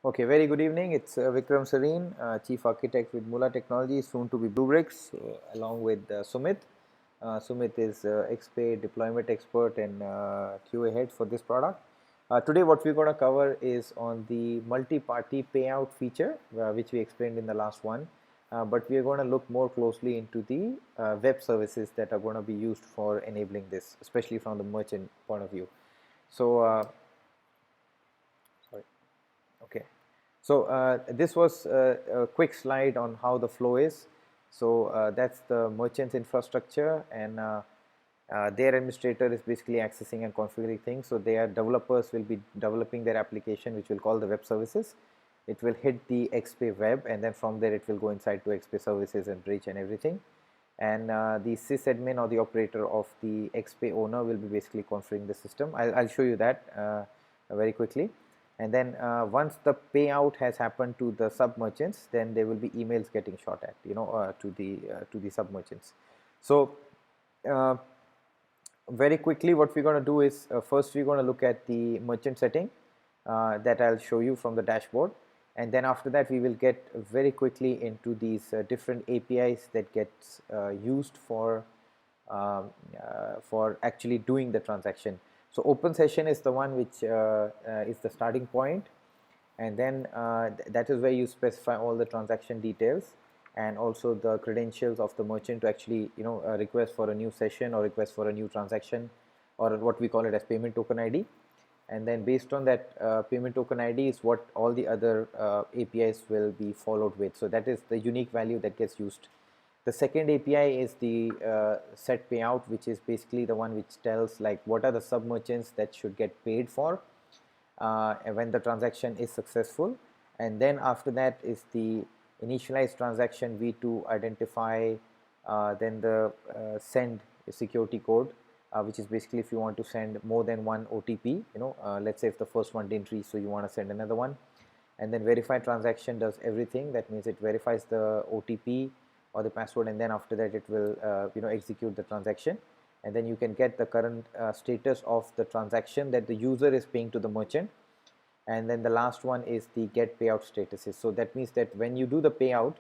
Okay, very good evening. It's Vikram Sareen, Chief Architect with Mula Technologies, soon to be Bluebricks, along with Sumit. Sumit is XPAY deployment expert and QA head for this product. Today what we're going to cover is on the multi-party payout feature, which we explained in the last one. But we are going to look more closely into the web services that are going to be used for enabling this, especially from the merchant point of view. So, sorry. Okay. So this was a quick slide on how the flow is. So that's the merchant's infrastructure, and their administrator is basically accessing and configuring things. So their developers will be developing their application, which we'll call the web services. It will hit the XPay web, and then from there it will go inside to XPay services and bridge and everything. And the sysadmin or the operator of the XPay owner will be basically configuring the system. I'll show you that very quickly. And then once the payout has happened to the sub merchants, then there will be emails getting shot at, to the sub merchants. So very quickly, what we're going to do is first we're going to look at the merchant setting that I'll show you from the dashboard, and then after that we will get very quickly into these different APIs that gets used for actually doing the transaction. So open session is the one which is the starting point, and then that is where you specify all the transaction details and also the credentials of the merchant to actually request for a new session or request for a new transaction, or what we call it as payment token ID. And then based on that payment token ID is what all the other APIs will be followed with. So that is the unique value that gets used. The second API is the set payout, which is basically the one which tells like what are the sub merchants that should get paid for when the transaction is successful. And then after that is the initialize transaction v2 identify, then the send security code, which is basically if you want to send more than one OTP, let's say if the first one didn't reach, so you want to send another one. And then verify transaction does everything. That means it verifies the OTP or the password, and then after that it will execute the transaction, and then you can get the current status of the transaction that the user is paying to the merchant. And then the last one is the get payout statuses. So that means that when you do the payout,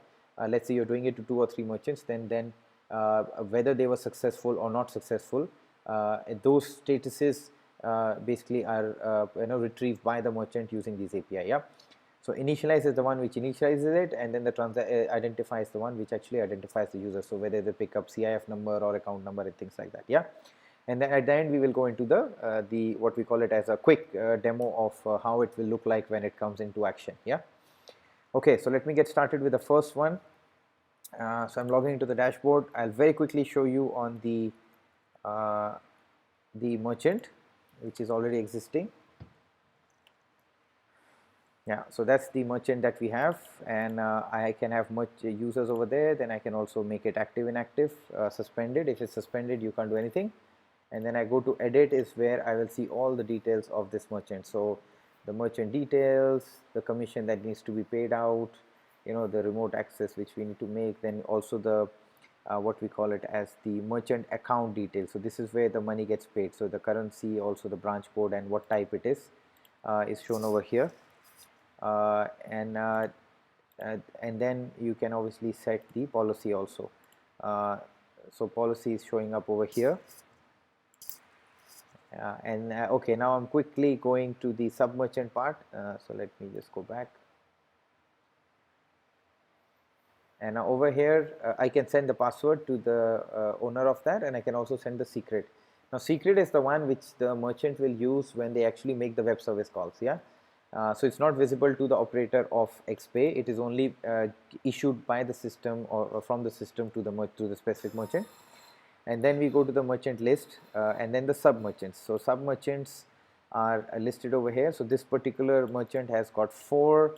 let's say you're doing it to 2 or 3 merchants, then whether they were successful or not successful, those statuses basically are retrieved by the merchant using this API. Yeah. So initialize is the one which initializes it, and then the identify is the one which actually identifies the user. So whether they pick up CIF number or account number and things like that. Yeah. And then at the end we will go into the what we call it as a quick demo of how it will look like when it comes into action. Yeah. Okay, so let me get started with the first one. So I'm logging into the dashboard. I'll very quickly show you on the merchant which is already existing. Yeah, so that's the merchant that we have, and I can have users over there. Then I can also make it active, inactive, suspended. If it's suspended, you can't do anything. And then I go to edit is where I will see all the details of this merchant. So the merchant details, the commission that needs to be paid out, the remote access which we need to make, then also the what we call it as the merchant account details. So this is where the money gets paid. So the currency, also the branch code, and what type it is shown over here. And then you can obviously set the policy also. So policy is showing up over here. Okay, now I'm quickly going to the sub merchant part. So let me just go back. And now over here, I can send the password to the owner of that, and I can also send the secret. Now secret is the one which the merchant will use when they actually make the web service calls. Yeah. So it's not visible to the operator of XPay. It is only issued by the system or from the system to the specific merchant. And then we go to the merchant list, and then the sub merchants. So sub merchants are listed over here. So this particular merchant has got 4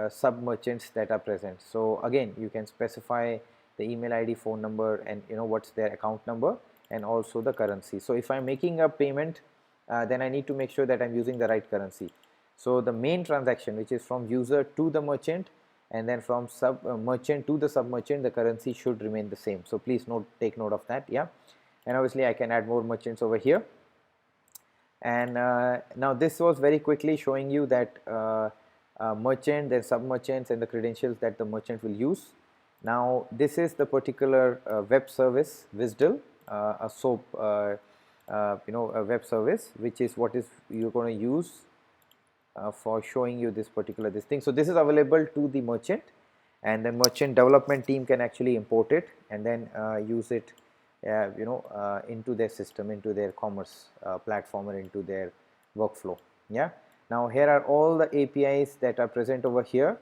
sub merchants that are present. So again, you can specify the email ID, phone number, and what's their account number, and also the currency. So if I'm making a payment, then I need to make sure that I'm using the right currency. So the main transaction, which is from user to the merchant, and then from sub merchant to the sub merchant, the currency should remain the same. So please take note of that. Yeah. And obviously I can add more merchants over here. And now this was very quickly showing you that merchant, then sub-merchants, and the credentials that the merchant will use. Now this is the particular web service WSDL, a SOAP, a web service, which is what is you're going to use for showing you this particular thing. So this is available to the merchant, and the merchant development team can actually import it and then use it into their system, into their commerce platform, or into their workflow. Yeah, now here are all the APIs that are present over here.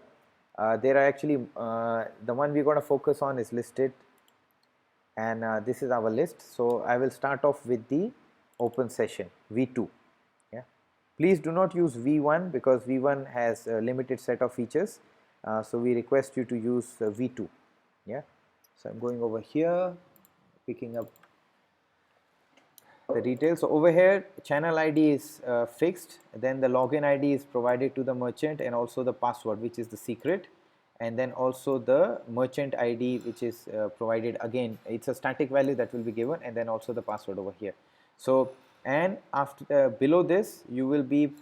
There are actually the one we're going to focus on is listed, and this is our list. So I will start off with the open session v2. Yeah, please do not use v1 because v1 has a limited set of features, so we request you to use v2. Yeah, so I'm going over here, picking up the details. So over here, channel ID is fixed, then the login ID is provided to the merchant, and also the password, which is the secret, and then also the merchant ID, which is provided. Again, it's a static value that will be given, and then also the password over here. So, and after below this, you will be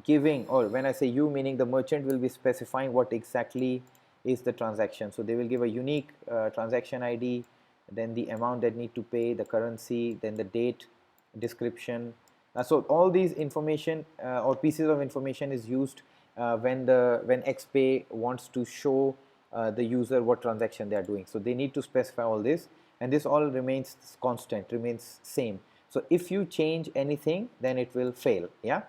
giving, or when I say you, meaning the merchant will be specifying what exactly is the transaction. So they will give a unique transaction ID, then the amount that need to pay, the currency, then the date, description. So all these information or pieces of information is used when XPay wants to show the user what transaction they are doing. So they need to specify all this, and this all remains constant, remains same. So if you change anything, then it will fail. Yeah,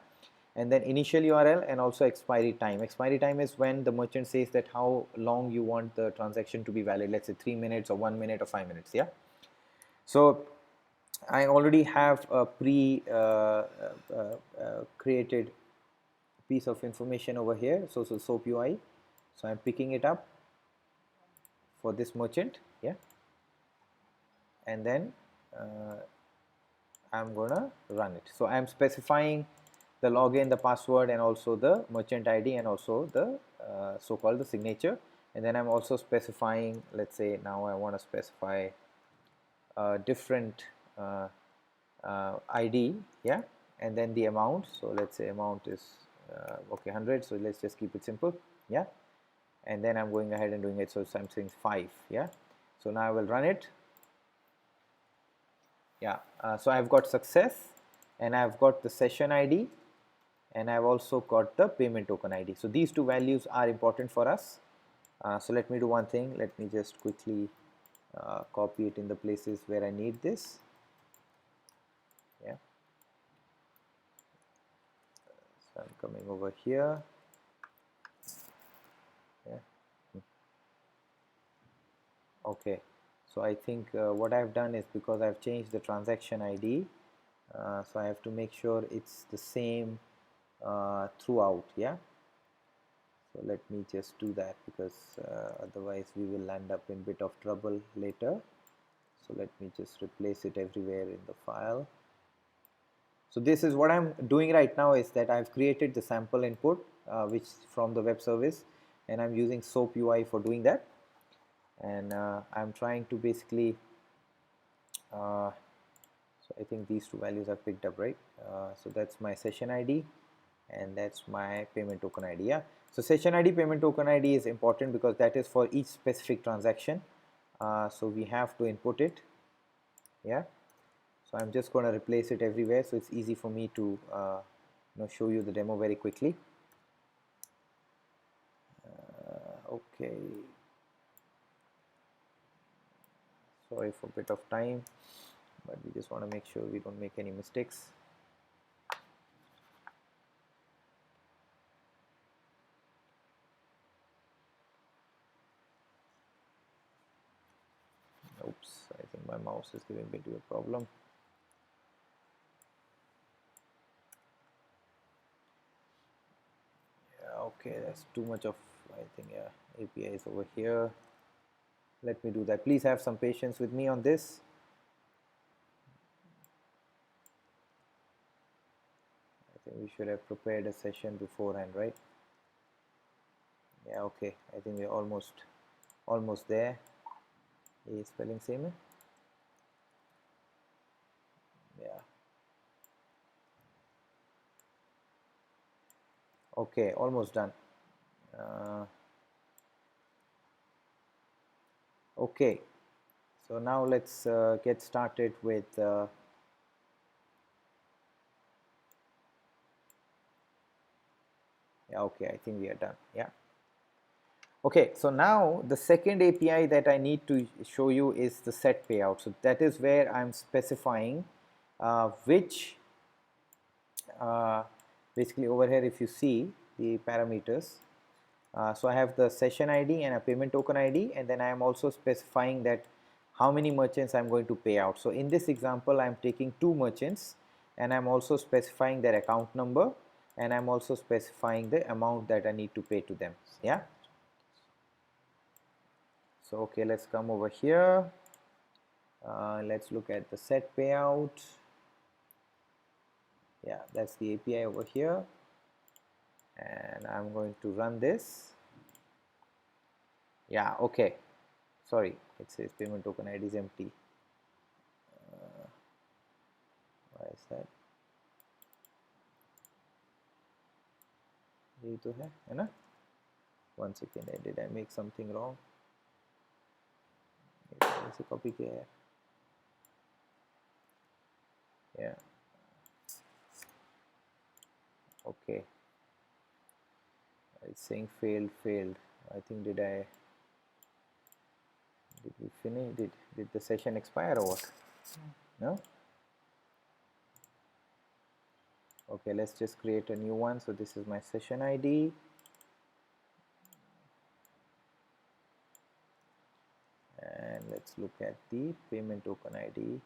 and then initial URL and also expiry time. Expiry time is when the merchant says that how long you want the transaction to be valid. Let's say 3 minutes or 1 minute or 5 minutes. Yeah, so I already have a created piece of information over here. So SOAP UI. So I'm picking it up for this merchant. Yeah, and then I'm gonna run it. So I'm specifying the login, the password, and also the merchant ID, and also the so-called the signature. And then I'm also specifying, let's say now I want to specify a different ID. Yeah, and then the amount. So let's say amount is okay, 100. So let's just keep it simple. Yeah, and then I'm going ahead and doing it. So I'm saying 5. Yeah, so now I will run it. Yeah, so I've got success, and I've got the session ID, and I've also got the payment token ID. So these two values are important for us. So let me do one thing. Let me just quickly copy it in the places where I need this. Yeah, so I'm coming over here. Yeah, okay. So I think what I've done is, because I've changed the transaction ID, so I have to make sure it's the same throughout. Yeah, so let me just do that, because otherwise we will end up in a bit of trouble later. So let me just replace it everywhere in the file. So this is what I'm doing right now, is that I've created the sample input which from the web service, and I'm using SOAP UI for doing that. And I'm trying to basically so I think these two values are picked up, right? So that's my session ID, and that's my payment token ID. Yeah, so session ID, payment token ID is important because that is for each specific transaction. So we have to input it. Yeah, so I'm just going to replace it everywhere, so it's easy for me to show you the demo very quickly. Okay, sorry for a bit of time, but we just want to make sure we don't make any mistakes. Oops, I think my mouse is giving me a problem. Yeah, okay, that's too much of, I think, yeah, API is over here. Let me do that. Please have some patience with me on this. I think we should have prepared a session beforehand, right? Yeah, okay, I think we're almost there. A spelling same hai? Yeah, okay, almost done. Okay, so now let's get started with yeah, okay, I think we are done. Yeah. Okay, so now the second API that I need to show you is the set payout. So that is where I'm specifying which basically over here, if you see the parameters, so I have the session ID and a payment token ID, and then I am also specifying that how many merchants I'm going to pay out. So in this example, I'm taking 2 merchants, and I'm also specifying their account number, and I'm also specifying the amount that I need to pay to them. Yeah. So okay, let's come over here. Let's look at the set payout. Yeah, that's the API over here, and I'm going to run this. Yeah, okay, sorry, it says payment token ID is empty. Why is that? यही तो है ना? One second, did I make something wrong? ऐसे copy किया है. Yeah. Okay. It's saying failed. I think did we finish? Did the session expire or what? No? Okay, let's just create a new one. So this is my session ID. And let's look at the payment token ID.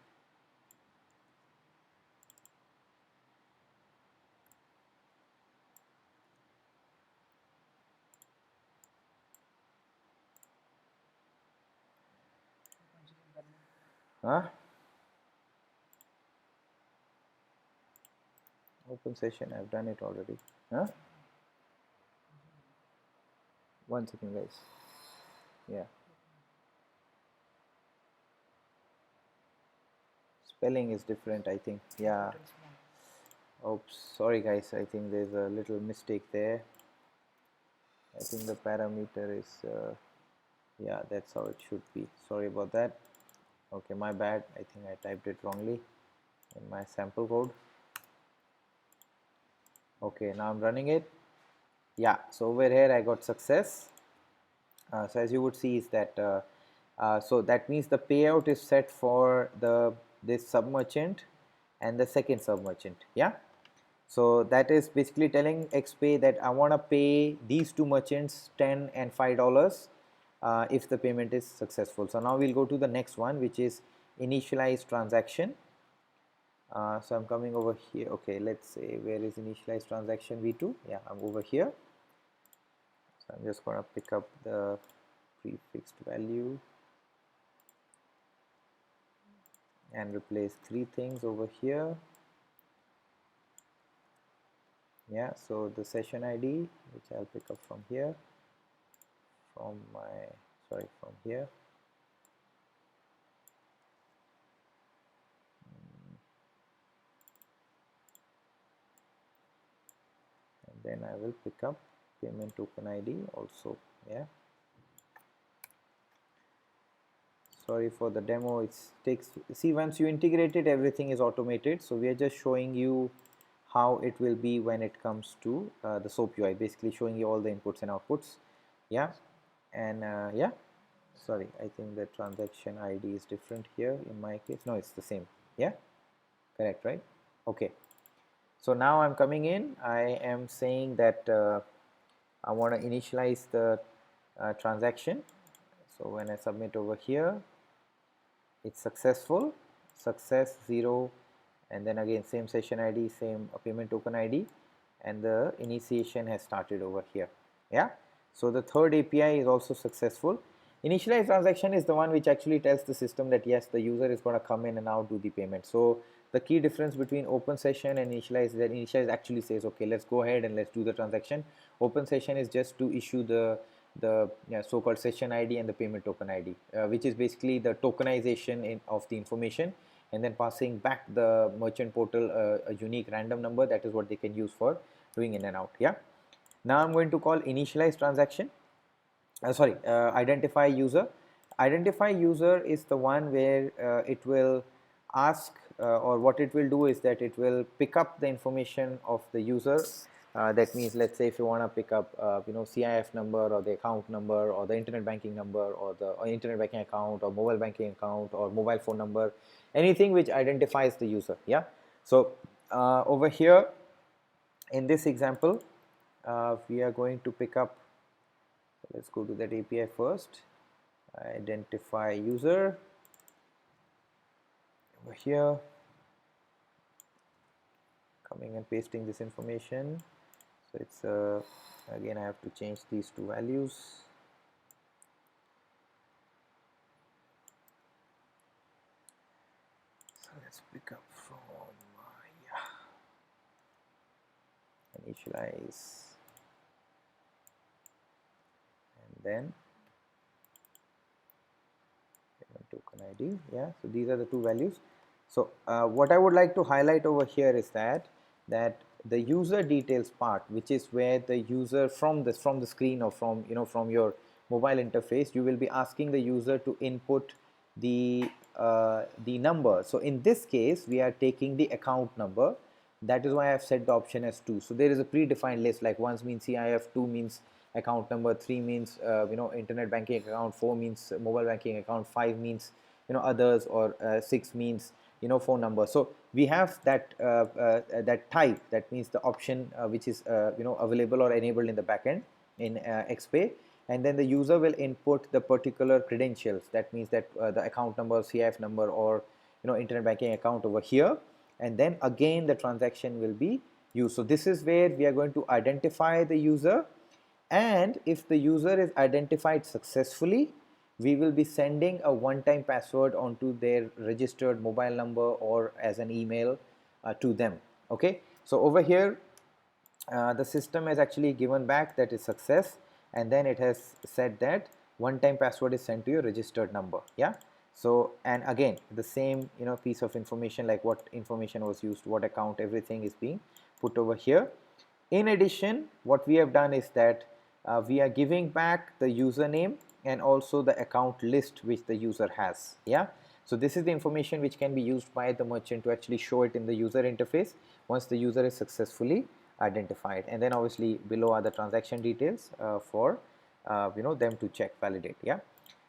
Huh? Open session, I've done it already. Huh? One second, guys. Yeah. Spelling is different, I think. Yeah. Oops, sorry guys, I think there's a little mistake there. I think the parameter is yeah, that's how it should be. Sorry about that. Okay, my bad. I think I typed it wrongly in my sample code. Okay, now I'm running it. Yeah, so over here I got success. So as you would see is that so that means the payout is set for this sub merchant and the second sub merchant. Yeah. So that is basically telling XPay that I want to pay these 2 merchants $10 and $5 if the payment is successful. So now we'll go to the next one, which is initialize transaction. So I'm coming over here. Okay, let's say where is initialize transaction v2? Yeah, I'm over here. So I'm just going to pick up the prefixed value and replace 3 things over here. Yeah, so the session ID, which I'll pick up from here, from here. And then I will pick up payment token ID also. Yeah. Sorry for the demo. It takes, see, once you integrate it, everything is automated. So we are just showing you how it will be when it comes to the SOAP UI, basically showing you all the inputs and outputs. Yeah. And yeah, sorry, I think the transaction ID is different here in my case. No, it's the same. Yeah, correct, right? Okay. So now I'm coming in. I am saying that I want to initialize the transaction. So when I submit over here, it's successful, success 0, and then again same session ID, same payment token ID, and the initiation has started over here. Yeah. So the third API is also successful. Initialize transaction is the one which actually tells the system that yes, the user is going to come in and now do the payment. So the key difference between open session and initialize is that initialize actually says, okay, let's go ahead and let's do the transaction. Open session is just to issue the so-called session ID and the payment token ID, which is basically the tokenization of the information, and then passing back the merchant portal a unique random number. That is what they can use for doing in and out. Yeah. Now I'm going to call initialize transaction. Identify user. Identify user is the one where it will ask or what it will do is that it will pick up the information of the user. That means, let's say if you want to pick up CIF number or the account number or the internet banking number or internet banking account or mobile banking account or mobile phone number, anything which identifies the user. Yeah. So over here in this example, we are going to pick up. Let's go to that API first. Identify user over here, coming and pasting this information. So it's again I have to change these two values. So let's pick up from initialize and then token ID. Yeah, so these are the two values. So what I would like to highlight over here is that the user details part, which is where the user from the screen or from your mobile interface, you will be asking the user to input the number. So in this case we are taking the account number. That is why I have set the option as 2. So there is a predefined list, like 1 means CIF, 2 means account number, 3 means internet banking account, 4 means mobile banking account, 5 means others, or 6 means phone number. So we have that that type, that means the option which is available or enabled in the backend in XPay, and then the user will input the particular credentials. That means that the account number, CIF number, or internet banking account over here, and then again the transaction will be used. So this is where we are going to identify the user, and if the user is identified successfully, we will be sending a one-time password onto their registered mobile number or as an email to them. Okay, so over here the system has actually given back that is success, and then it has said that one-time password is sent to your registered number. Yeah. So, and again the same piece of information, like what information was used, what account, everything is being put over here. In addition, what we have done is that we are giving back the username and also the account list which the user has. Yeah. So this is the information which can be used by the merchant to actually show it in the user interface once the user is successfully identified. And then obviously below are the transaction details for them to check, validate. Yeah.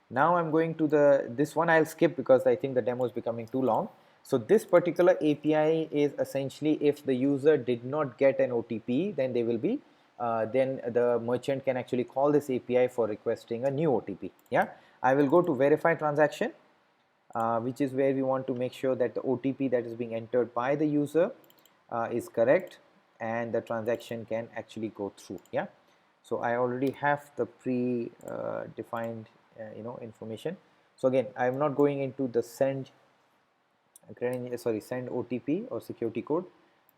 Now I'm going to this one I'll skip because I think the demo is becoming too long. So this particular API is essentially, if the user did not get an OTP, then they will be then the merchant can actually call this API for requesting a new OTP. Yeah, I will go to verify transaction, which is where we want to make sure that the OTP that is being entered by the user is correct and the transaction can actually go through. Yeah, so I already have the pre-defined information. So again, I am not going into the send OTP or security code.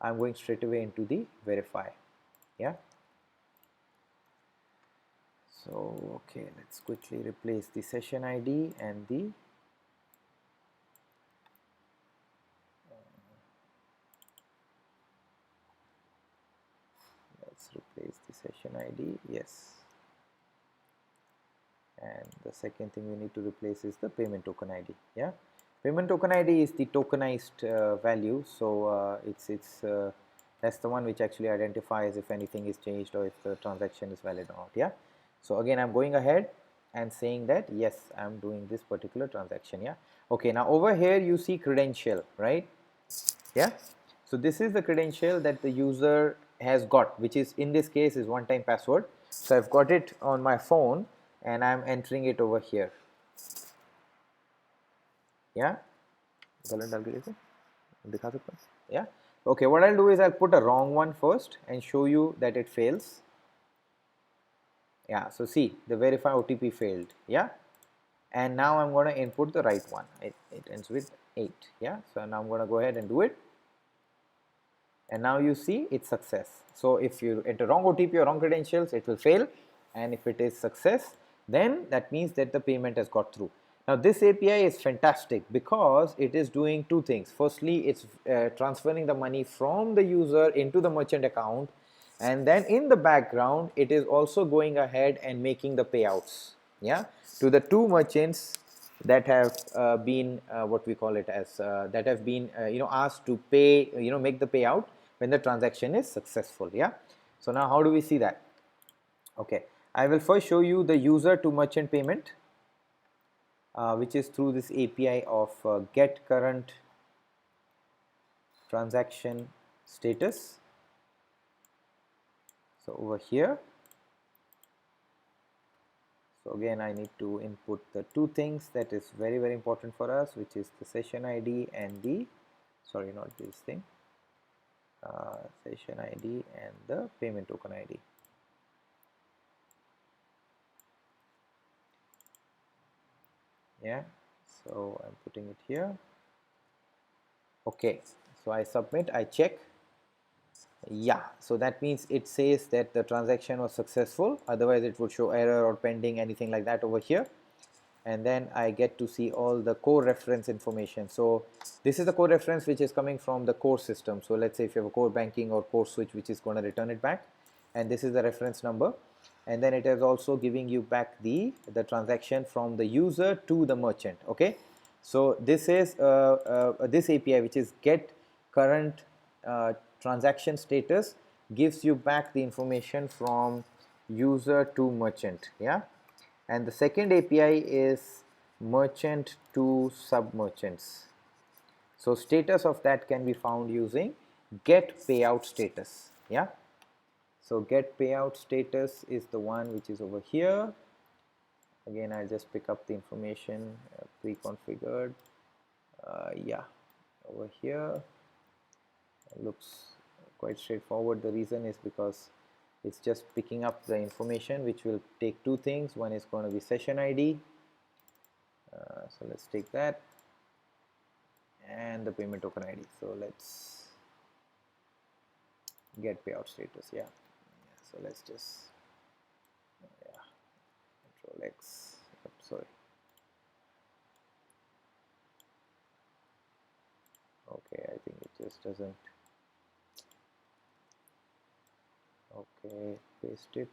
I'm going straight away into the verify. Yeah. So okay, let's quickly replace the session ID and the let's replace the session ID. Yes. And the second thing we need to replace is the payment token ID. Yeah, payment token ID is the tokenized value, so it's that's the one which actually identifies if anything is changed or if the transaction is valid or not. Yeah, so again I'm going ahead and saying that yes, I'm doing this particular transaction. Yeah, okay, now over here you see credential, right? Yeah, so this is the credential that the user has got, which is in this case is one-time password. So I've got it on my phone and I'm entering it over here. Yeah, yeah, okay, what I'll do is I'll put a wrong one first and show you that it fails. Yeah, so see, the verify OTP failed. Yeah, and now I'm going to input the right one. It ends with 8. Yeah, so now I'm going to go ahead and do it, and now you see it's success. So if you enter wrong OTP or wrong credentials, it will fail, and if it is success, then that means that the payment has got through. Now this API is fantastic because it is doing two things. Firstly, it's transferring the money from the user into the merchant account, and then in the background it is also going ahead and making the payouts, yeah, to the two merchants that have been what we call it as that have been asked to pay, make the payout when the transaction is successful. Yeah, so now how do we see that? Okay, I will first show you the user to merchant payment, which is through this API of get current transaction status. So over here, so again I need to input the two things that is very important for us, which is the session ID and the, sorry, not this thing, session ID and the payment token ID. Yeah, so I'm putting it here. Okay, so I submit, I check. Yeah, so that means it says that the transaction was successful, otherwise it would show error or pending, anything like that over here. And then I get to see all the core reference information. So this is the core reference which is coming from the core system. So let's say if you have a core banking or core switch which is going to return it back, and this is the reference number, and then it is also giving you back the transaction from the user to the merchant. Okay, so this is this API, which is get current transaction status, gives you back the information from user to merchant. Yeah, and the second API is merchant to sub merchants. So status of that can be found using get payout status. Yeah, so get payout status is the one which is over here. Again, I'll just pick up the information pre-configured. Yeah, over here looks quite straightforward. The reason is because it's just picking up the information, which will take two things. One is going to be session ID, so let's take that, and the payment token ID. So let's get payout status. Yeah, so let's just Control X. Sorry. Okay, I think it just doesn't. Okay, paste it,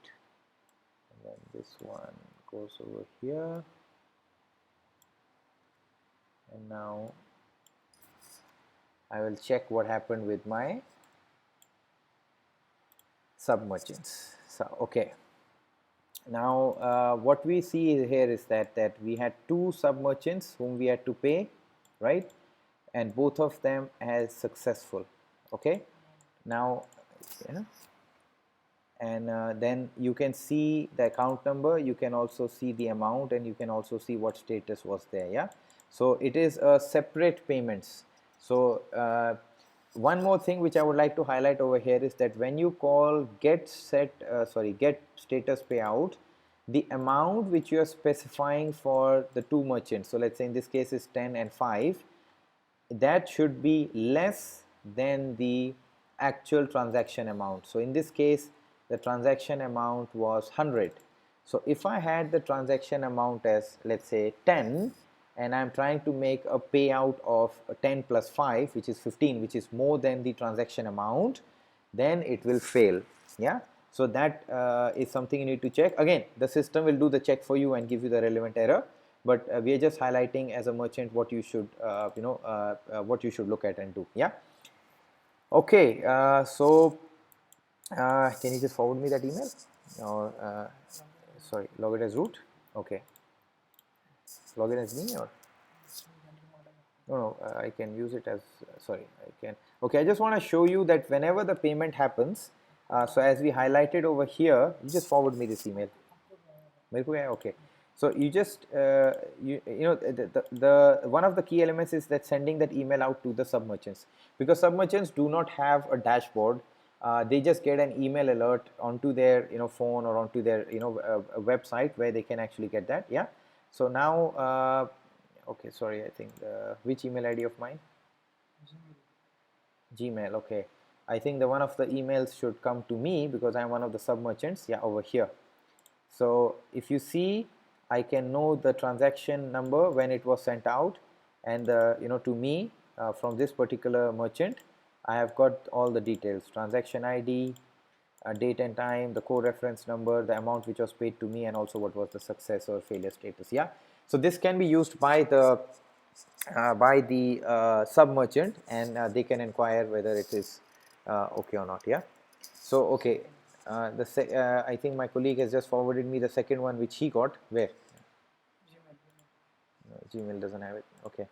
and then this one goes over here, and now I will check what happened with my sub merchants. So okay, now what we see here is that we had two sub merchants whom we had to pay, right, and both of them as successful. Okay, now and then you can see the account number, you can also see the amount, and you can also see what status was there. Yeah, so it is a separate payments. So one more thing which I would like to highlight over here is that when you call get status payout, the amount which you are specifying for the two merchants, so let's say in this case is 10 and 5, that should be less than the actual transaction amount. So in this case the transaction amount was 100. So if I had the transaction amount as, let's say, 10, and I'm trying to make a payout of 10 plus 5, which is 15, which is more than the transaction amount, then it will fail. Yeah, so that is something you need to check. Again, the system will do the check for you and give you the relevant error, but we are just highlighting as a merchant what you should what you should look at and do. Yeah, okay, so can you just forward me that email, or sorry, log it as root. Okay, log it as me, or no, I can use it as sorry, I can. Okay, I just want to show you that whenever the payment happens, so as we highlighted over here, you just forward me this email. Okay, so you just the one of the key elements is that sending that email out to the submerchants, because submerchants do not have a dashboard. They just get an email alert onto their phone or onto their a website where they can actually get that. Yeah, so now okay, sorry, I think which email ID of mine? Gmail. Okay, I think the one of the emails should come to me because I'm one of the submerchants. Yeah, over here. So if you see, I can know the transaction number when it was sent out, and to me from this particular merchant, I have got all the details: transaction ID, date and time, the core reference number, the amount which was paid to me, and also what was the success or failure status. Yeah, so this can be used by the sub merchant, and they can inquire whether it is okay or not. Yeah, so okay, I think my colleague has just forwarded me the second one which he got. Where? No, Gmail doesn't have it. Okay.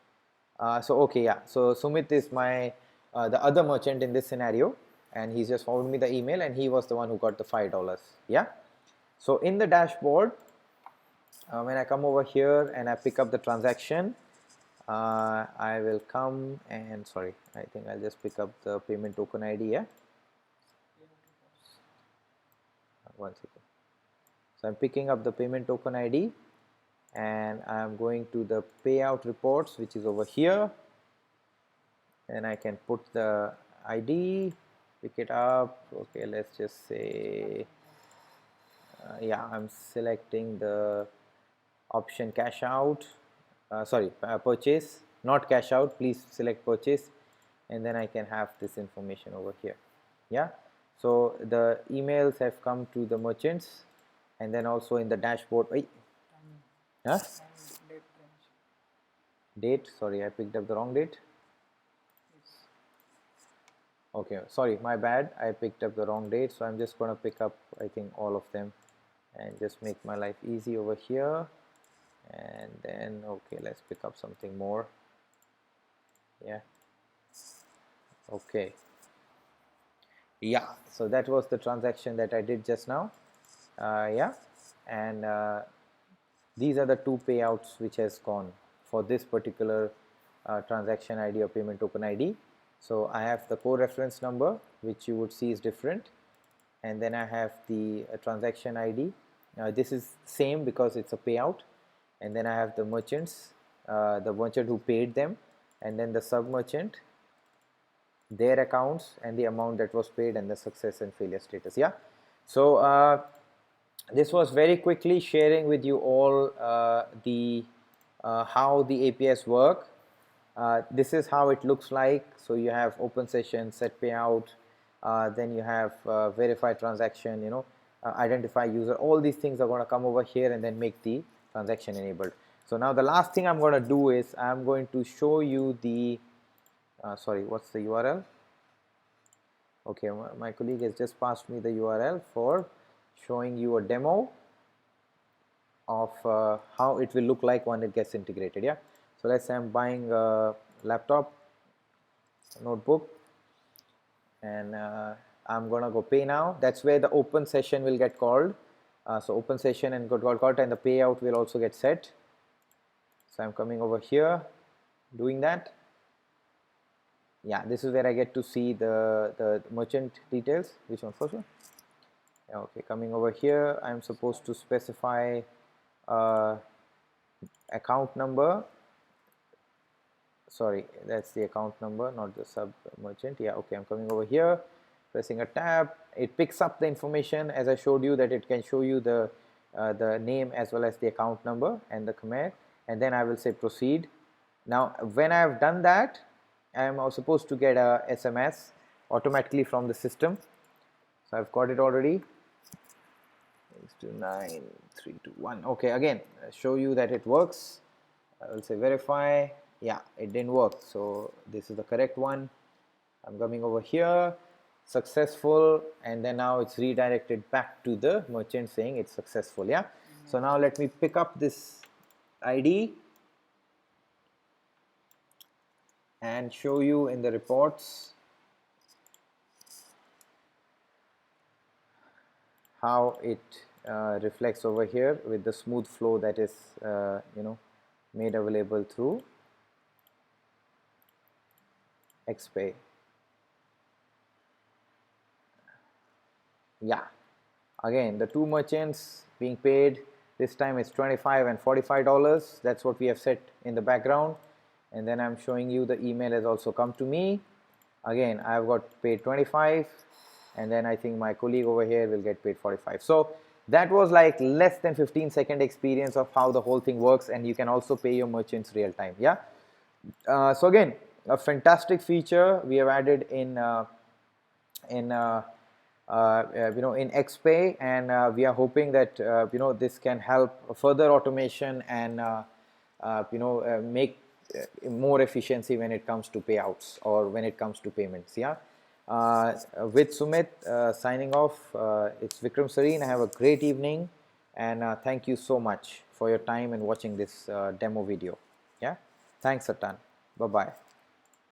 So okay, yeah. So Sumit is my the other merchant in this scenario, and he's just forwarded me the email, and he was the one who got the $5. Yeah. So in the dashboard, when I come over here and I pick up the transaction, I will come and sorry, I think I'll just pick up the payment token ID. Yeah. One second. So I'm picking up the payment token ID, and I'm going to the payout reports, which is over here, and I can put the ID, pick it up. Okay, let's just say yeah, I'm selecting the option cash out, purchase, not cash out, please select purchase, and then I can have this information over here. Yeah, so the emails have come to the merchants, and then also in the dashboard. Huh? Date, sorry, I picked up the wrong date. Okay, sorry, my bad, I picked up the wrong date, so I'm just going to pick up, I think, all of them and just make my life easy over here. And then okay, let's pick up something more. Yeah, okay, yeah, so that was the transaction that I did just now. Yeah, and these are the two payouts which has gone for this particular transaction ID or payment token ID. So I have the core reference number, which you would see is different, and then I have the transaction ID. This is same because it's a payout, and then I have the merchants, the merchant who paid them, and then the sub merchant, their accounts, and the amount that was paid, and the success and failure status. Yeah, so this was very quickly sharing with you all the how the APIs work. This is how it looks like. So you have open session, set payout, then you have verify transaction, you know, identify user. All these things are going to come over here and then make the transaction enabled. So now the last thing I'm going to do is I'm going to show you the sorry, what's the URL? Okay, my colleague has just passed me the URL for showing you a demo of how it will look like when it gets integrated. Yeah, so let's say I'm buying a laptop, notebook, and I'm gonna go pay now. That's where the open session will get called. So open session and got called, and the payout will also get set. So I'm coming over here, doing that. Yeah, this is where I get to see the merchant details. Which one first one? Yeah, okay, coming over here, I'm supposed to specify account number. Sorry, that's the account number, not the sub merchant. Yeah, okay, I'm coming over here, pressing a tab. It picks up the information as I showed you, that it can show you the name as well as the account number and the Khmer, and then I will say proceed. Now when I have done that, I am supposed to get a SMS automatically from the system. So I've got it already. 629-321. Okay, again, show you that it works. I will say verify. Yeah, it didn't work, so this is the correct one. I'm coming over here, successful, and then now it's redirected back to the merchant saying it's successful. Yeah, so now let me pick up this ID and show you in the reports how it reflects over here with the smooth flow that is you know, made available through XPAY. Yeah, again, the two merchants being paid, this time it's $25 and $45. That's what we have set in the background, and then I'm showing you the email has also come to me. Again, I've got paid 25, and then I think my colleague over here will get paid 45. So that was like less than 15-second experience of how the whole thing works, and you can also pay your merchants real time. Yeah, so again, a fantastic feature we have added in in XPay, and we are hoping that this can help further automation and make more efficiency when it comes to payouts or when it comes to payments. Yeah. With Sumit signing off, it's Vikram Sareen. Have a great evening, and thank you so much for your time and watching this demo video. Yeah. Thanks a ton. Bye bye.